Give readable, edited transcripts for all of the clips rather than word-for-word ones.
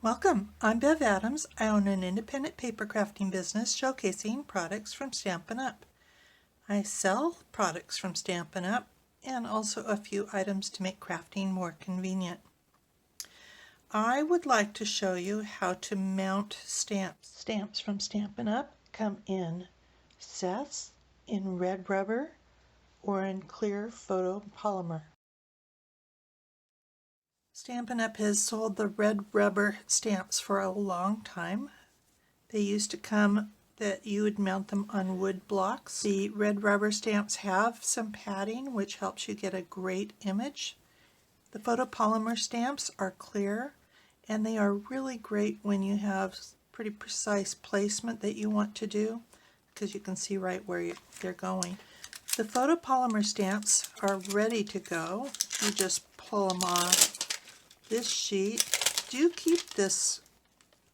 Welcome, I'm Bev Adams. I own an independent paper crafting business showcasing products from Stampin' Up! I sell products from Stampin' Up! And also a few items to make crafting more convenient. I would like to show you how to mount stamps. Stamps from Stampin' Up! Come in sets, in red rubber, or in clear photopolymer. Stampin' Up! Has sold the red rubber stamps for a long time. They used to come that you would mount them on wood blocks. The red rubber stamps have some padding which helps you get a great image. The photopolymer stamps are clear and they are really great when you have pretty precise placement that you want to do because you can see right where they're going. The photopolymer stamps are ready to go. You just pull them off this sheet. Do keep this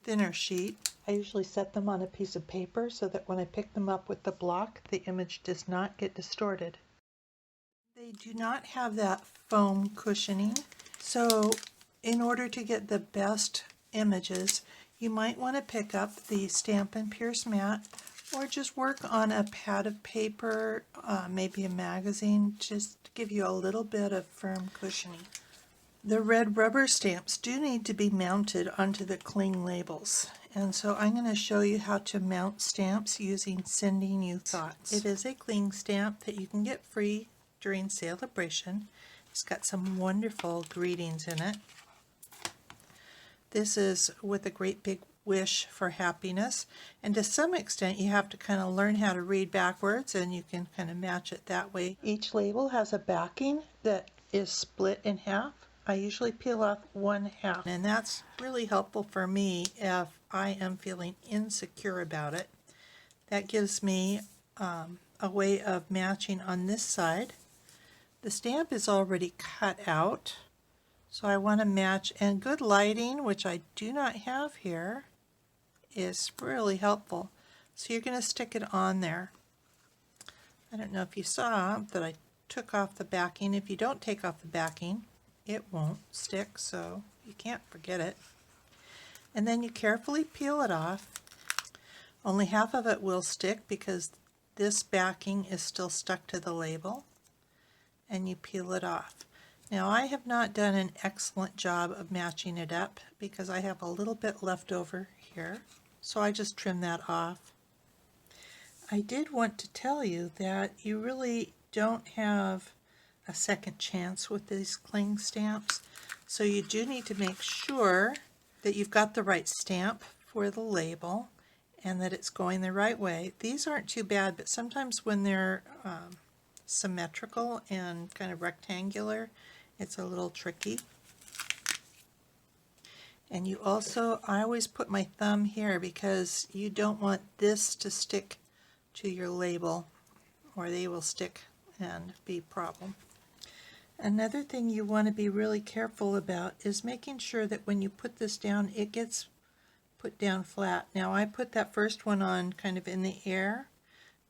thinner sheet. I usually set them on a piece of paper so that when I pick them up with the block, the image does not get distorted. They do not have that foam cushioning, so in order to get the best images, you might want to pick up the Stampin' Pierce mat or just work on a pad of paper, maybe a magazine, just to give you a little bit of firm cushioning. The red rubber stamps do need to be mounted onto the cling labels, and so I'm going to show you how to mount stamps using Sending You Thoughts. It is a cling stamp that you can get free during Celebration. It's got some wonderful greetings in it. This is with a great big wish for happiness, and to some extent you have to kind of learn how to read backwards and you can kind of match it that way. Each label has a backing that is split in half. I usually peel off one half, and that's really helpful for me if I am feeling insecure about it. That gives me a way of matching on this side. The stamp is already cut out, so I want to match, and good lighting, which I do not have here, is really helpful. So you're going to stick it on there. I don't know if you saw that I took off the backing. If you don't take off the backing, it won't stick, so you can't forget it. And then you carefully peel it off. Only half of it will stick because this backing is still stuck to the label, and you peel it off. Now I have not done an excellent job of matching it up because I have a little bit left over here, so I just trim that off. I did want to tell you that you really don't have a second chance with these cling stamps, so you do need to make sure that you've got the right stamp for the label and that it's going the right way. These aren't too bad, but sometimes when they're symmetrical and kind of rectangular, it's a little tricky. And you also, I always put my thumb here because you don't want this to stick to your label or they will stick and be a problem. Another thing you want to be really careful about is making sure that when you put this down, it gets put down flat. Now I put that first one on kind of in the air,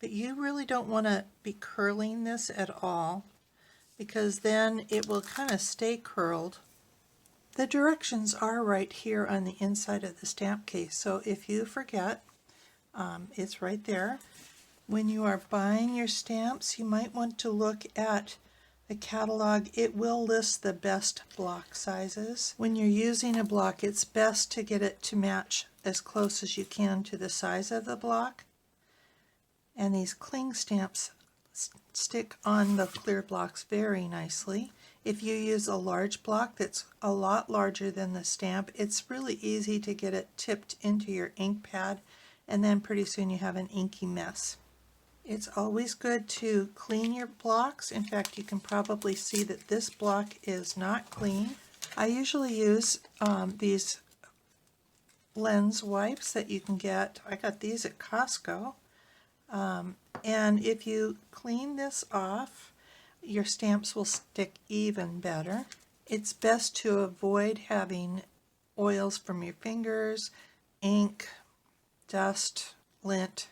but you really don't want to be curling this at all because then it will kind of stay curled. The directions are right here on the inside of the stamp case, so if you forget, it's right there. When you are buying your stamps, you might want to look at the catalog. It will list the best block sizes. When you're using a block, it's best to get it to match as close as you can to the size of the block. And these cling stamps stick on the clear blocks very nicely. If you use a large block that's a lot larger than the stamp, it's really easy to get it tipped into your ink pad, and then pretty soon you have an inky mess. It's always good to clean your blocks. In fact, you can probably see that this block is not clean. I usually use these lens wipes that you can get. I got these at Costco. And if you clean this off, your stamps will stick even better. It's best to avoid having oils from your fingers, ink, dust, lint.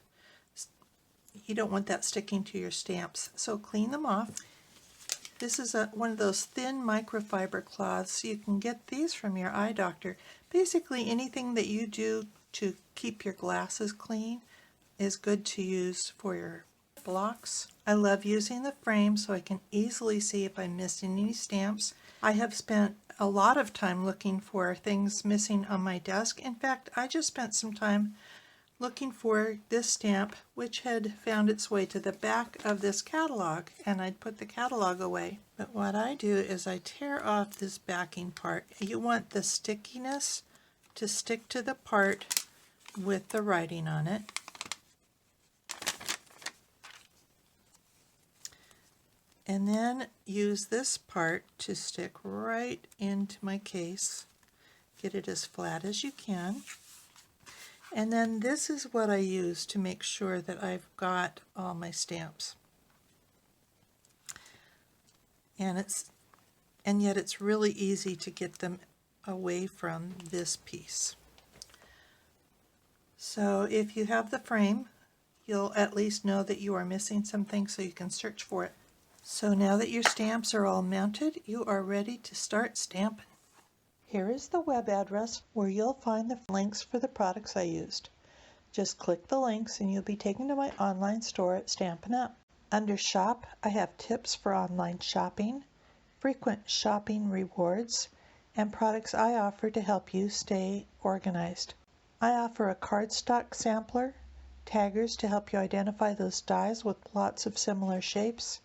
You don't want that sticking to your stamps, so clean them off. This is one of those thin microfiber cloths. You can get these from your eye doctor. Basically anything that you do to keep your glasses clean is good to use for your blocks. I love using the frame so I can easily see if I'm missing any stamps. I have spent a lot of time looking for things missing on my desk. In fact, I just spent some time looking for this stamp, which had found its way to the back of this catalog, and I'd put the catalog away. But what I do is I tear off this backing part. You want the stickiness to stick to the part with the writing on it. And then use this part to stick right into my case. Get it as flat as you can. And then this is what I use to make sure that I've got all my stamps. And yet it's really easy to get them away from this piece. So if you have the frame, you'll at least know that you are missing something so you can search for it. So now that your stamps are all mounted, you are ready to start stamping. Here is the web address where you'll find the links for the products I used. Just click the links and you'll be taken to my online store at Stampin' Up! Under Shop, I have tips for online shopping, frequent shopping rewards, and products I offer to help you stay organized. I offer a cardstock sampler, taggers to help you identify those dies with lots of similar shapes,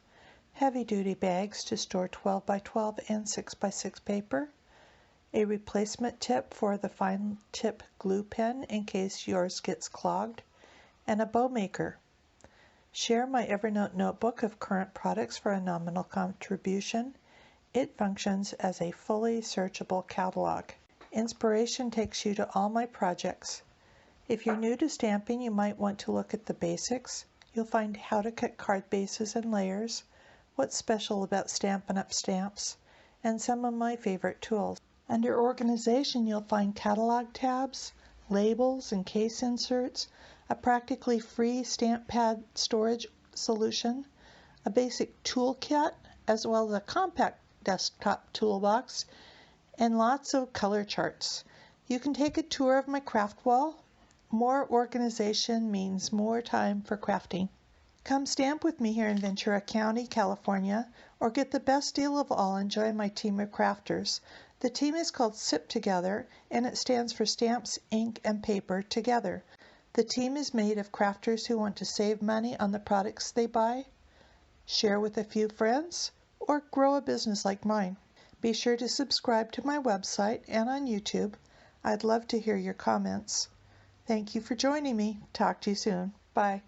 heavy-duty bags to store 12 by 12 and 6 by 6 paper, a replacement tip for the fine tip glue pen in case yours gets clogged, and a bow maker. Share my Evernote notebook of current products for a nominal contribution. It functions as a fully searchable catalog. Inspiration takes you to all my projects. If you're new to stamping, you might want to look at the basics. You'll find how to cut card bases and layers, what's special about Stampin' Up! Stamps, and some of my favorite tools. Under Organization, you'll find catalog tabs, labels and case inserts, a practically free stamp pad storage solution, a basic toolkit, as well as a compact desktop toolbox, and lots of color charts. You can take a tour of my craft wall. More organization means more time for crafting. Come stamp with me here in Ventura County, California, or get the best deal of all and join my team of crafters. The team is called SIP Together, and it stands for Stamps, Ink, and Paper Together. The team is made of crafters who want to save money on the products they buy, share with a few friends, or grow a business like mine. Be sure to subscribe to my website and on YouTube. I'd love to hear your comments. Thank you for joining me. Talk to you soon. Bye.